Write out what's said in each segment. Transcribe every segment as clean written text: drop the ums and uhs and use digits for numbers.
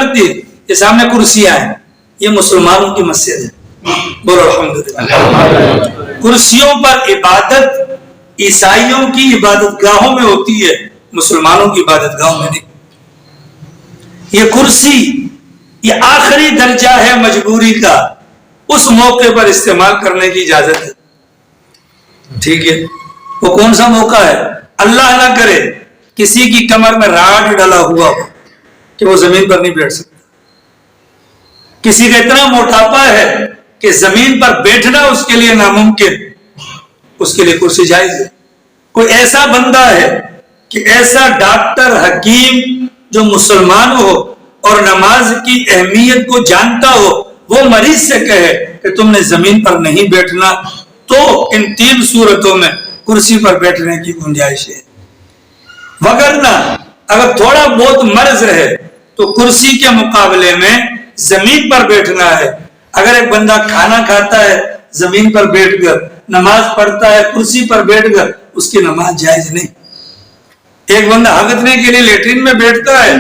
لگتی ہے؟ یہ سامنے کرسیاں ہیں، یہ مسلمانوں کی مسجد ہے، بولو الحمدللہ۔ کرسیوں پر عبادت عیسائیوں کی عبادت گاہوں میں ہوتی ہے، مسلمانوں کی عبادت گاہوں میں نہیں۔ یہ کرسی یہ آخری درجہ ہے مجبوری کا، اس موقع پر استعمال کرنے کی اجازت ہے، ٹھیک ہے؟ وہ کون سا موقع ہے؟ اللہ نہ کرے کسی کی کمر میں راڈ ڈلا ہوا ہو کہ وہ زمین پر نہیں بیٹھ سکتا، کسی کا اتنا موٹاپا ہے کہ زمین پر بیٹھنا اس کے لیے ناممکن، اس کے لیے کرسی جائز ہے۔ کوئی ایسا بندہ ہے کہ ایسا ڈاکٹر حکیم جو مسلمان ہو اور نماز کی اہمیت کو جانتا ہو، وہ مریض سے کہے کہ تم نے زمین پر نہیں بیٹھنا، تو ان 3 صورتوں میں کرسی پر بیٹھنے کی گنجائش ہے۔ وگرنہ اگر تھوڑا بہت مرض ہے تو کرسی کے مقابلے میں زمین پر بیٹھنا ہے۔ اگر ایک بندہ کھانا کھاتا ہے زمین پر بیٹھ کر، نماز پڑھتا ہے کرسی پر بیٹھ کر، اس کی نماز جائز نہیں۔ ایک بندہ ہگنے کے لیے لیٹرین میں بیٹھتا ہے،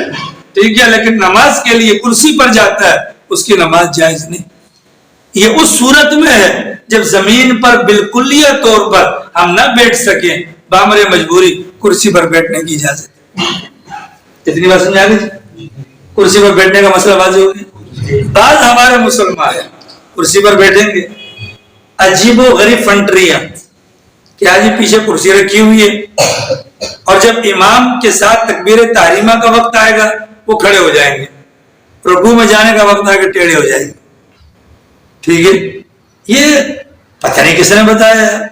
ٹھیک ہے، لیکن نماز کے لیے کرسی پر جاتا ہے، اس کی نماز جائز نہیں۔ یہ اس صورت میں ہے جب زمین پر بالکلیہ طور پر ہم نہ بیٹھ سکیں، بامر مجبوری کرسی پر بیٹھنے کی اجازت ہے۔ اتنی بات سمجھ آ گئی؟ کرسی پر بیٹھنے کا مسئلہ واضح ہو گیا۔ بعض ہمارے مسلمان کرسی پر بیٹھیں گے، عجیب و غریب فنٹریاں کہ آج پیچھے کرسی رکھی ہوئی ہے، اور جب امام کے ساتھ تکبیر تحریمہ کا وقت آئے گا وہ کھڑے ہو جائیں گے، رکوع میں جانے کا وقت آئے گا ٹیڑھے ہو جائیں گے، ٹھیک ہے؟ یہ پتہ نہیں کس نے بتایا ہے۔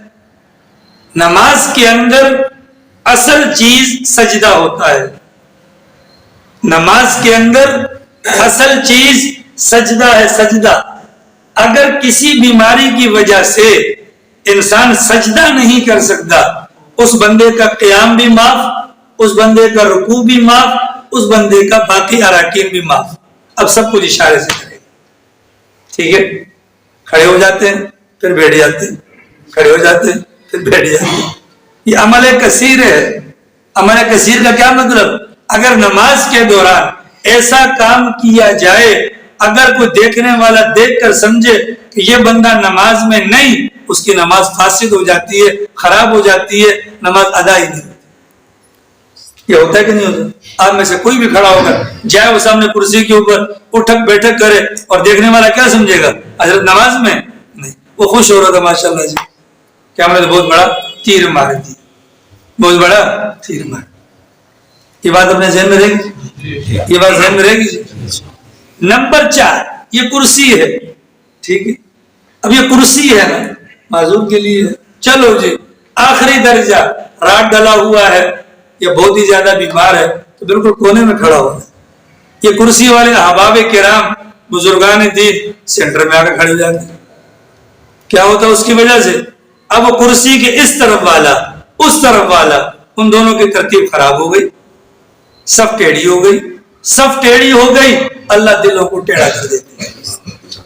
نماز کے اندر اصل چیز سجدہ ہوتا ہے، نماز کے اندر اصل چیز سجدہ ہے، سجدہ۔ اگر کسی بیماری کی وجہ سے انسان سجدہ نہیں کر سکتا، اس بندے کا قیام بھی معاف، اس بندے کا رکوع بھی معاف، اس بندے کا باقی اراکین بھی معاف۔ اب سب کچھ اشارے سے کرے گا، ٹھیک ہے؟ کھڑے ہو جاتے ہیں پھر بیٹھ جاتے ہیں، کھڑے ہو جاتے ہیں پھر بیٹھ جاتے ہیں۔ یہ عمل کثیر ہے۔ عمل کثیر کا کیا مطلب؟ اگر نماز کے دوران ایسا کام کیا جائے، اگر کوئی دیکھنے والا دیکھ کر سمجھے کہ یہ بندہ نماز میں نہیں، اس کی نماز فاسد ہو جاتی ہے، خراب ہو جاتی ہے، نماز ادا ہی نہیں ہوتی۔ یہ ہوتا ہے کہ نہیں ہوتا؟ آپ میں سے کوئی بھی کھڑا ہوگا جائے وہ سامنے کرسی کے اوپر اٹھک بیٹھک کرے اور دیکھنے والا کیا سمجھے گا؟ حضرت نماز میں نہیں، وہ خوش ہو رہا تھا ماشاءاللہ جی، کیا ہم نے بہت بڑا تیر مار دی، بہت بڑا تیر مار۔ یہ بات اپنے ذہن میں رہے گی، یہ بات ذہن میں رہے گی۔ نمبر 4 یہ کرسی ہے، ٹھیک ہے؟ اب یہ کرسی ہے نا معذور کے لیے، چلو جی آخری درجہ راڈ ڈلا ہوا ہے یا بہت ہی زیادہ بیمار ہے تو بالکل کونے میں کھڑا ہوا ہے۔ یہ کرسی والے احباب کرام بزرگان دین سینٹر میں آ کر کھڑے ہو جاتے ہیں۔ کیا ہوتا ہے اس کی وجہ سے؟ اب وہ کرسی کے اس طرف والا اس طرف والا، ان دونوں کی ترتیب خراب ہو گئی، صف ٹیڑھی ہو گئی، صف ٹیڑھی ہو گئی، اللہ دلوں کو ٹیڑھا کر دیتے ہیں۔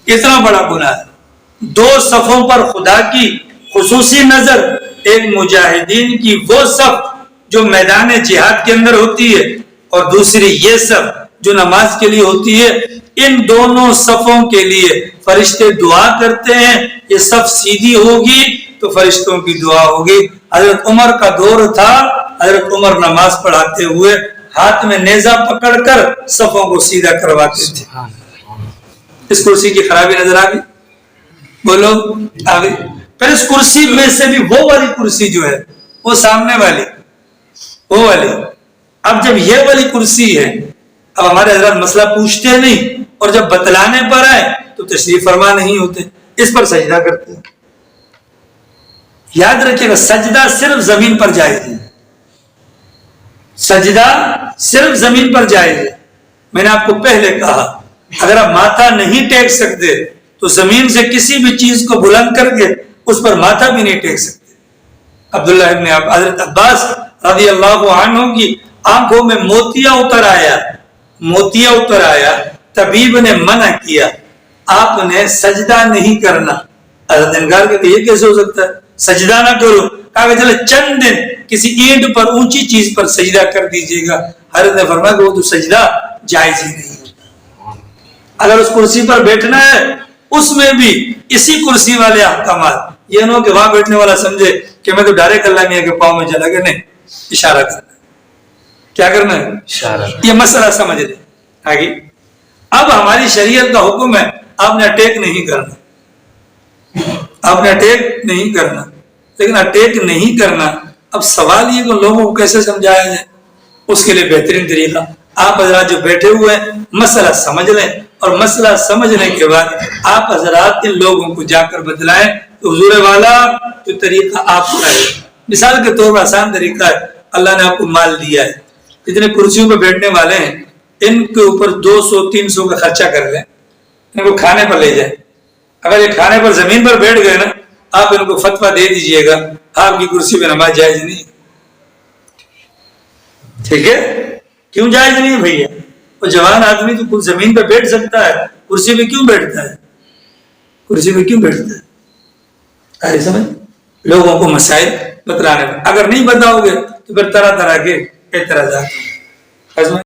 اتنا بڑا گناہ ہے۔ 2 صفوں پر خدا کی خصوصی نظر، ایک مجاہدین کی وہ صف جو میدان جہاد کے اندر ہوتی ہے اور دوسری یہ صف جو نماز کے لیے ہوتی ہے، ان دونوں صفوں کے لیے فرشتے دعا کرتے ہیں۔ یہ صف سیدھی ہوگی تو فرشتوں کی دعا ہوگی۔ حضرت عمر کا دور تھا، حضرت عمر نماز پڑھاتے ہوئے ہاتھ میں نیزہ پکڑ کر صفوں کو سیدھا کرواتے تھے۔ اس کرسی کی خرابی نظر آ گئی؟ بولو آ گئی؟ پھر اس کرسی میں سے بھی وہ والی کرسی جو ہے، وہ سامنے والی، وہ والی، اب جب یہ والی کرسی ہے، اب ہمارے حضرات مسئلہ پوچھتے نہیں، اور جب بتلانے پر آئے تو تشریف فرما نہیں ہوتے، اس پر سجدہ کرتے ہیں۔ یاد رکھیے گا سجدہ صرف زمین پر جائز ہے، سجدہ صرف زمین پر جائز ہے۔ میں نے آپ کو پہلے کہا اگر آپ ماتھا نہیں ٹیک سکتے تو زمین سے کسی بھی چیز کو بلند کر کے اس پر ماتھا بھی نہیں ٹیک سکتے۔ عبداللہ ابن حضرت عباس رضی اللہ عنہ کی آنکھوں میں موتیا اتر آیا، موتیا اتر آیا، طبیب نے منع کیا، آپ نے سجدہ نہیں کرنا۔ حضرت انکار کہ یہ کیسے ہو سکتا ہے، سجدہ نہ کرو، کہا کہ چلے چند دن کسی اینٹ پر اونچی چیز پر سجدہ کر دیجئے گا۔ حضرت نے فرمایا کہ وہ تو سجدہ جائز ہی نہیں ہوتا، اگر اس کرسی پر بیٹھنا ہے اس میں بھی اسی کرسی والے احکامات. یہ نہ ہو کہ وہاں بیٹھنے والا سمجھے کہ میں تو ڈائریکٹ اللہ میاں کے پاؤں میں چلا گیا. نہیں، اشارہ کرنا. کیا کرنا ہے؟ اشارہ. یہ مسئلہ سمجھ لیں. آگے اب ہماری شریعت کا حکم ہے آپ نے اٹیک نہیں کرنا. آپ نے اٹیک نہیں کرنا. لیکن اٹیک نہیں کرنا، اب سوال یہ کہ لوگوں کو کیسے سمجھایا جائے. اس کے لیے بہترین طریقہ آپ حضرات جو بیٹھے ہوئے ہیں مسئلہ سمجھ لیں، اور مسئلہ سمجھنے کے بعد آپ حضرات ان لوگوں کو جا کر بتلائیں تو حضور والا جو طریقہ آپ کو ہے. مثال کے طور پر آسان طریقہ ہے، اللہ نے آپ کو مال دیا ہے، جتنے کرسیوں پہ بیٹھنے والے ہیں ان کے اوپر 200-300 کا خرچہ کر لیں، ان کو کھانے پر لے جائیں. اگر یہ کھانے پر زمین پر بیٹھ گئے نا، آپ ان کو فتویٰ دے دیجئے گا آپ کی کرسی پہ نماز جائز نہیں. ٹھیک ہے؟ کیوں جائز نہیں ہے بھیا؟ وہ جوان آدمی تو زمین پہ بیٹھ سکتا ہے، کرسی پہ کیوں بیٹھتا ہے؟ کرسی پہ کیوں بیٹھتا ہے؟ آئے سمجھ؟ لوگوں کو مسائل بتلانے میں اگر نہیں بتاؤ گے تو پھر طرح طرح کے اعتراضات.